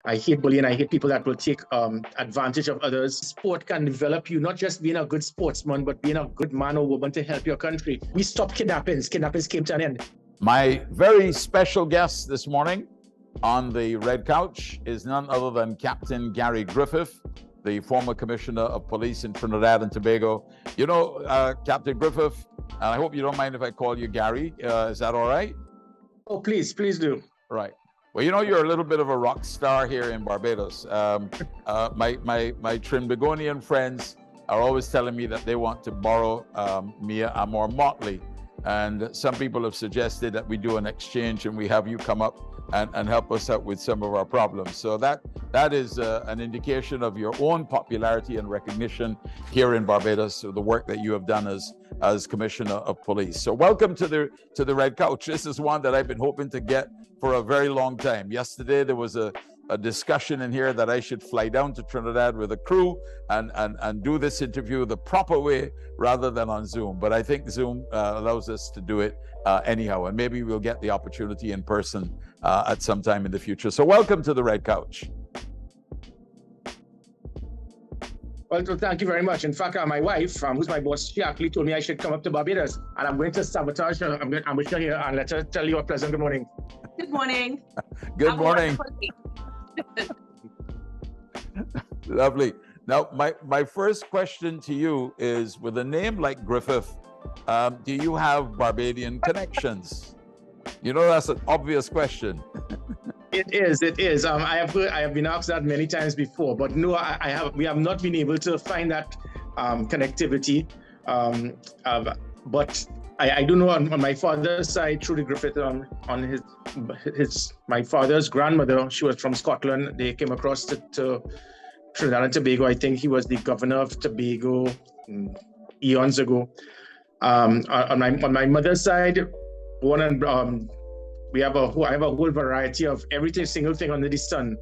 I hate bullying. I hate people that will take advantage of others. Sport can develop you, not just being a good sportsman, but being a good man or woman to help your country. We stopped kidnappings. Kidnappings came to an end. My very special guest this morning on the Red Couch is none other than Captain Gary Griffith, the former Commissioner of Police in Trinidad and Tobago. You know, Captain Griffith, and I hope you don't mind if I call you Gary. Is that all right? Oh, please do. Right. Well, you know, you're a little bit of a rock star here in Barbados. My Trinbagonian friends are always telling me that they want to borrow me a more motley. And some people have suggested that we do an exchange and we have you come up and help us out with some of our problems. So that is an indication of your own popularity and recognition here in Barbados, the work that you have done as Commissioner of Police. So welcome to the Red Couch. This is one that I've been hoping to get for a very long time. Yesterday there was a discussion in here that I should fly down to Trinidad with a crew and do this interview the proper way rather than on Zoom. But I think Zoom allows us to do it anyhow, and maybe we'll get the opportunity in person at some time in the future. So welcome to the Red Couch. Well, thank you very much. In fact, my wife, who's my boss, she actually told me I should come up to Barbados, and I'm going to sabotage her. I'm with her here and let her tell you a pleasant good morning. Good morning. Good morning. Lovely. Now, my first question to you is, with a name like Griffith, do you have Barbadian connections? You know, that's an obvious question. It is. I have been asked that many times before, but no, we have not been able to find that connectivity. But I do know on my father's side, Trudy Griffith, on my father's grandmother, she was from Scotland. They came across to Trinidad and Tobago. I think he was the governor of Tobago eons ago. On my mother's side, I have a whole variety of single thing under the sun,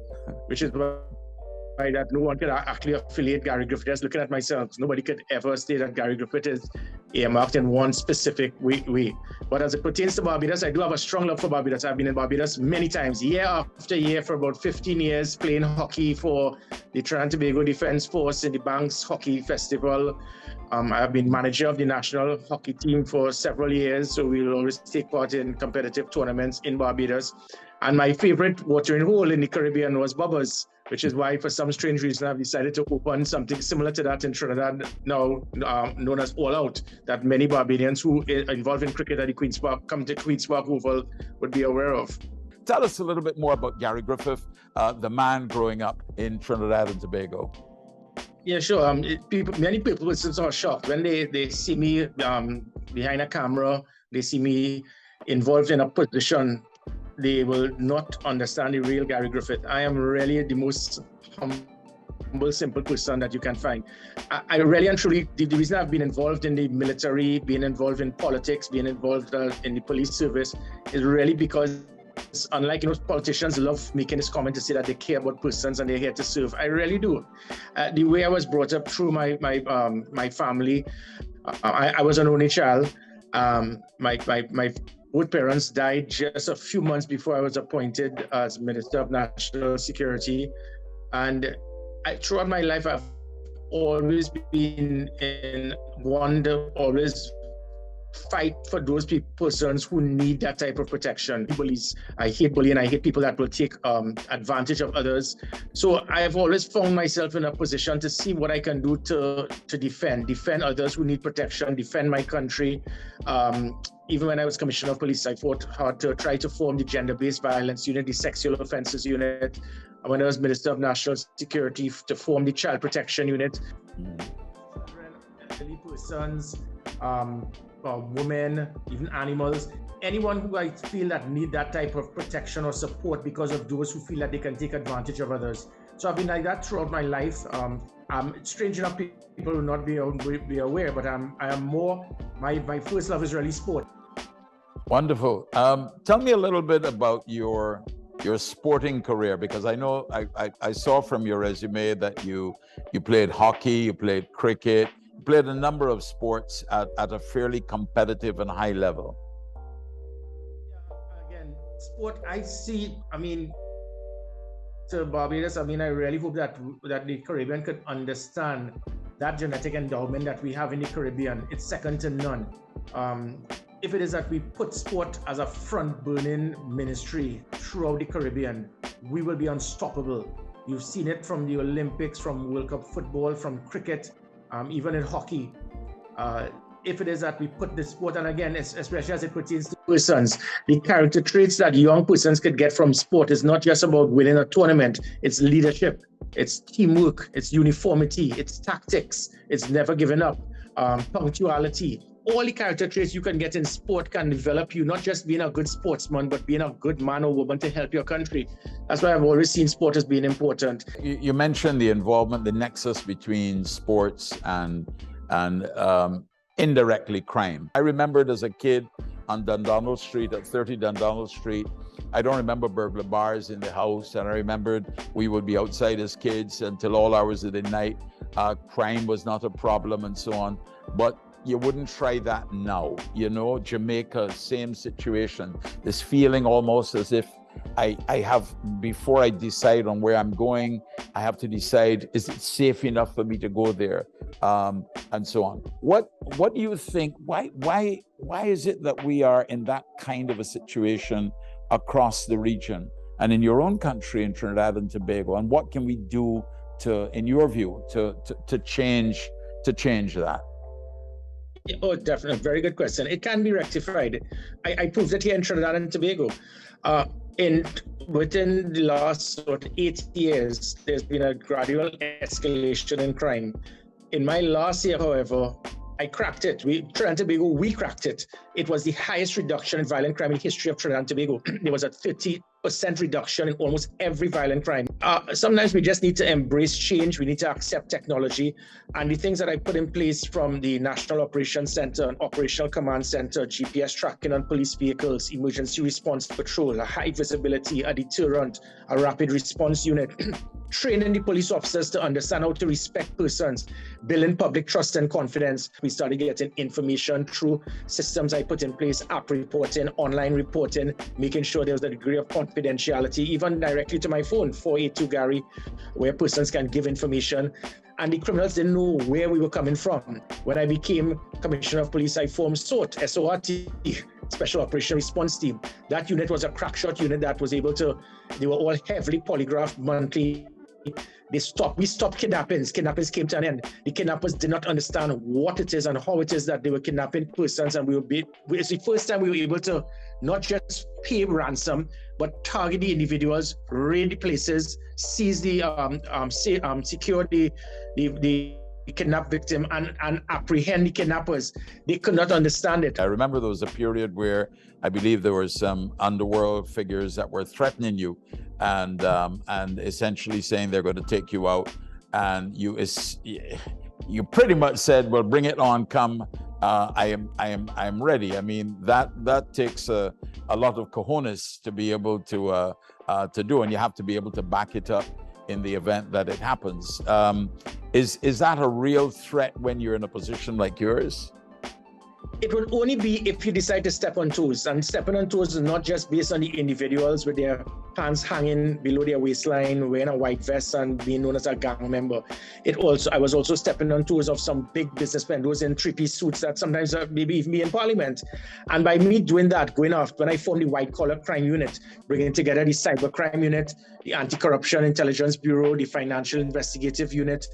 which is why that no one could actually affiliate Gary Griffith. Just looking at myself, nobody could ever say that Gary Griffith is earmarked in one specific way. But as it pertains to Barbados, I do have a strong love for Barbados. I've been in Barbados many times, year after year, for about 15 years, playing hockey for the Trinidad and Tobago Defence Force in the Banks Hockey Festival. I have been manager of the national hockey team for several years, so we'll always take part in competitive tournaments in Barbados. And my favorite watering hole in the Caribbean was Bubba's, which is why, for some strange reason, I've decided to open something similar to that in Trinidad, now known as All Out, that many Barbadians who are involved in cricket at the Queen's Park, come to Queen's Park Oval, would be aware of. Tell us a little bit more about Gary Griffith, the man growing up in Trinidad and Tobago. Yeah, sure. Many people are shocked when they see me behind a camera. They see me involved in a position. They will not understand the real Gary Griffith. I am really the most humble, simple person that you can find. I really and truly, the reason I've been involved in the military, being involved in politics, being involved in the police service is really because, unlike, politicians love making this comment to say that they care about persons and they're here to serve. I really do. The way I was brought up through my family, I was an only child. My both parents died just a few months before I was appointed as Minister of National Security. And throughout my life, I've always been in one to always fight for those persons who need that type of protection. I hate bullying. I hate people that will take advantage of others. So I have always found myself in a position to see what I can do to defend others who need protection, defend my country. Even when I was Commissioner of Police, I fought hard to try to form the gender-based violence unit, the sexual offences unit. When I was Minister of National Security, to form the child protection unit. Children, elderly persons, women, even animals, anyone who I feel that need that type of protection or support because of those who feel that they can take advantage of others. So I've been like that throughout my life. It's strange enough, people will not be aware, but I am more, my first love is really sport. Wonderful. Tell me a little bit about your sporting career, because I know I saw from your resume that you played hockey, you played cricket, you played a number of sports at a fairly competitive and high level. Yeah, again, sport, to Barbados, I mean, I really hope that the Caribbean could understand that genetic endowment that we have in the Caribbean. It's second to none. If it is that we put sport as a front-burning ministry throughout the Caribbean, we will be unstoppable. You've seen it from the Olympics, from World Cup football, from cricket, even in hockey. If it is that we put the sport, and again, especially as it pertains to persons, the character traits that young persons could get from sport is not just about winning a tournament. It's leadership, it's teamwork, it's uniformity, it's tactics, it's never giving up, punctuality. All the character traits you can get in sport can develop you, not just being a good sportsman, but being a good man or woman to help your country. That's why I've always seen sport as being important. You mentioned the involvement, the nexus between sports and indirectly crime. I remembered as a kid on Dundonald Street, at 30 Dundonald Street, I don't remember burglar bars in the house, and I remembered we would be outside as kids until all hours of the night. Crime was not a problem and so on, but you wouldn't try that now. You know, Jamaica, same situation. This feeling almost as if I have, before I decide on where I'm going, I have to decide, is it safe enough for me to go there? And so on. What do you think, why is it that we are in that kind of a situation across the region and in your own country, in Trinidad and Tobago? And what can we do to, in your view, to change that? Oh, definitely. Very good question. It can be rectified. I proved it here in Trinidad and Tobago. Within the last 8 years, there's been a gradual escalation in crime. In my last year, however, I cracked it. Trinidad and Tobago, we cracked it. It was the highest reduction in violent crime in the history of Trinidad and Tobago. There was a 30% reduction in almost every violent crime. Sometimes we just need to embrace change. We need to accept technology. And the things that I put in place from the National Operations Center and Operational Command Center, GPS tracking on police vehicles, emergency response patrol, a high visibility, a deterrent, a rapid response unit, training the police officers to understand how to respect persons, building public trust and confidence. We started getting information through systems I put in place, app reporting, online reporting, making sure there was a degree of confidentiality, even directly to my phone, 482 Gary, where persons can give information. And the criminals didn't know where we were coming from. When I became Commissioner of Police, I formed SORT, S-O-R-T, Special Operation Response Team. That unit was a crackshot unit that was able to, they were all heavily polygraphed monthly. We stopped kidnappings. Kidnappings came to an end. The kidnappers did not understand what it is and how it is that they were kidnapping persons. And it's the first time we were able to not just pay ransom, but target the individuals, raid the places, seize the, secure the kidnapped victim and apprehend the kidnappers. They could not understand it. I remember there was a period where I believe there were some underworld figures that were threatening you and essentially saying they're going to take you out. And you pretty much said, well, bring it on, come. I am ready. I mean, that takes a lot of cojones to be able to do, and you have to be able to back it up in the event that it happens. Is that a real threat when you're in a position like yours? It will only be if you decide to step on toes. And stepping on toes is not just based on the individuals with their pants hanging below their waistline, wearing a white vest and being known as a gang member. I was also stepping on toes of some big businessmen, those in three-piece suits that sometimes maybe even be in parliament. And by me doing that, going off, when I formed the white collar crime unit, bringing together the cyber crime unit, the anti-corruption intelligence bureau, the financial investigative unit,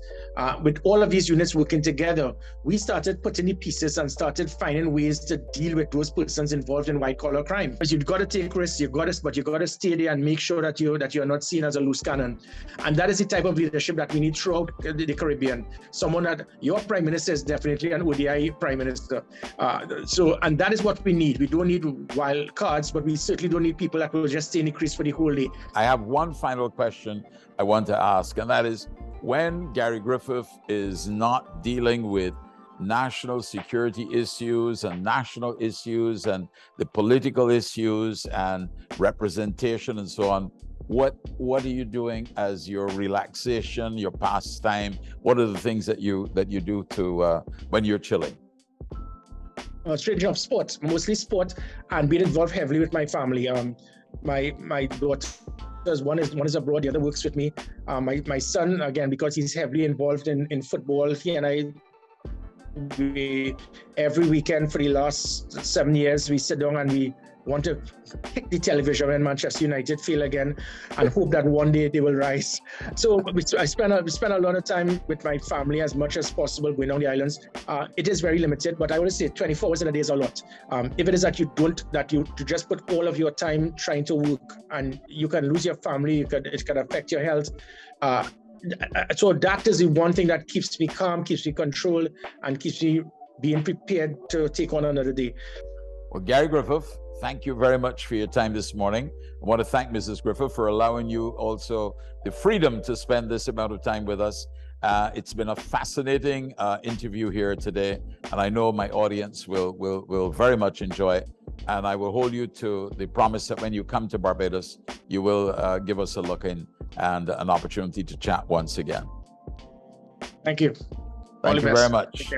with all of these units working together, we started putting the pieces and started finding ways to deal with those persons involved in white collar crime. Because you've got to take risks, but you've got to stay there and make sure that you're not seen as a loose cannon. And that is the type of leadership that we need throughout the Caribbean. Someone that your prime minister is definitely an ODI prime minister. And that is what we need. We don't need wild cards, but we certainly don't need people that will just stay in the crease for the whole day. I have one final question I want to ask, and that is, when Gary Griffith is not dealing with national security issues and national issues and the political issues and representation and so on, what are you doing as your relaxation, your pastime? What are the things that you do to when you're chilling? Straight off sport, mostly sport, and being involved heavily with my family. My daughter One is abroad, the other works with me. My son, again, because he's heavily involved in football, he and I, every weekend for the last 7 years, we sit down and we want to hit the television when Manchester United fail again and hope that one day they will rise. So we spend a lot of time with my family as much as possible going on the islands. It is very limited, but I always say 24 hours in a day is a lot. If it is that you just put all of your time trying to work, and you can lose your family, it can affect your health. So that is the one thing that keeps me calm, keeps me controlled, and keeps me being prepared to take on another day. Well, Gary Griffith, thank you very much for your time this morning. I want to thank Mrs. Griffith for allowing you also the freedom to spend this amount of time with us. It's been a fascinating interview here today, and I know my audience will very much enjoy it. And I will hold you to the promise that when you come to Barbados, you will give us a look in and an opportunity to chat once again. Thank you. Thank you very much.